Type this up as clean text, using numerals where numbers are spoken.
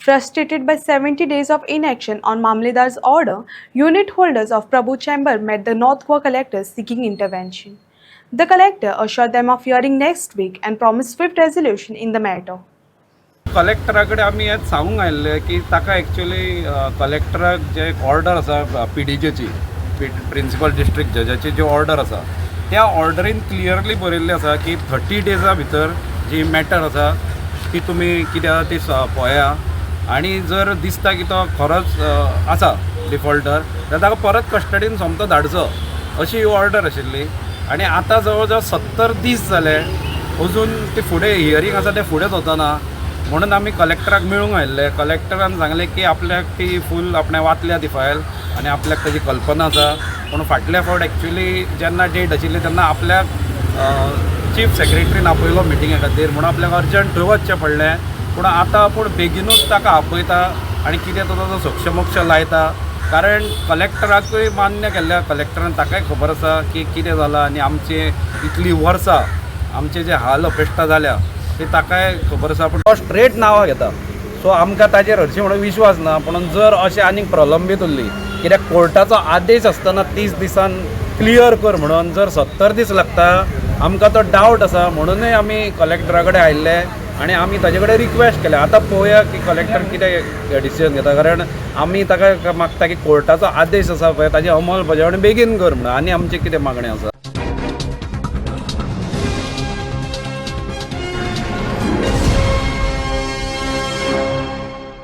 Frustrated by 70 days of inaction on Mamledar's order, unit holders of Prabhu Chamber met the North Goa collector seeking intervention. The collector assured them of hearing next week and promised swift resolution in the matter. कलेक्टराकडे आमी हेच सांगूंक आयिल्ले की ताका actually कलेक्टराक जे order आसा PDJची principal district जजाची जी order आसा त्या ऑर्डरीन क्लियरली बरयल्लें आसा की 30 डेजा भितर जी मॅटर आसा ती तुमी कित्याक ती पळया आनी जर दिसता की तो खरोच आसा डिफॉल्टर जाल्यार ताका परत कस्टडीन सोमतो धाडचो अशी ऑर्डर आशिल्ली. आनी आतां जवळ जवळ 70 दीस जाले अजून ते फुडें हियरींग आसा ते फुडेंच वचना. म्हणून आमी कलेक्टराक मेळूंक आयिल्ले. कलेक्टरान सांगलें की आपल्याक ती फूल आपणें वाचल्या ती फायल आनी आपल्याक ताजी कल्पना आसा. पूण फाटल्या फावट एक्चुअली जेन्ना डेट आशिल्ली तेन्ना आपल्याक चीफ सेक्रेटरीन आपयलो मिटिंगे खातीर म्हणून आपल्याक अर्जंट थंय वचचें पडलें. पूण आतां आपूण बेगीनूच ताका आपयता आनी कितें तो ताजो सोक्षमोक्ष लायता. कारण कलेक्टराकूय मान्य केल्ल्या कलेक्टरान ताकाय खबर आसा की कितें जालां आनी आमचे इतलीं वर्सां आमचे जे हाल अपेश्टा जाल्या ते ताकाय खबर आसा. पूण तो स्ट्रेट नांवां घेता. सो आमकां ताजेर हरशीं म्हणून विश्वास ना. पूण जर अशें आनीक प्रलंबीत उरली कित्याक कोर्टाचो आदेश आसतना 30 दिसान क्लियर कर म्हणून जर 70 दीस लागता आमकां तो डावट आसा. म्हणूनय आमी कलेक्टरा कडेन आयिल्ले आनी आमी ताजे कडेन रिक्वेस्ट केल्या. आतां पळोवया की कलेक्टर कितें डिसिजन घेता. कारण आमी ताका मागता की कोर्टाचो आदेश आसा पळय ताजी अंमलबजावणी बेगीन कर म्हणून आनी आमची कितें मागणी आसा.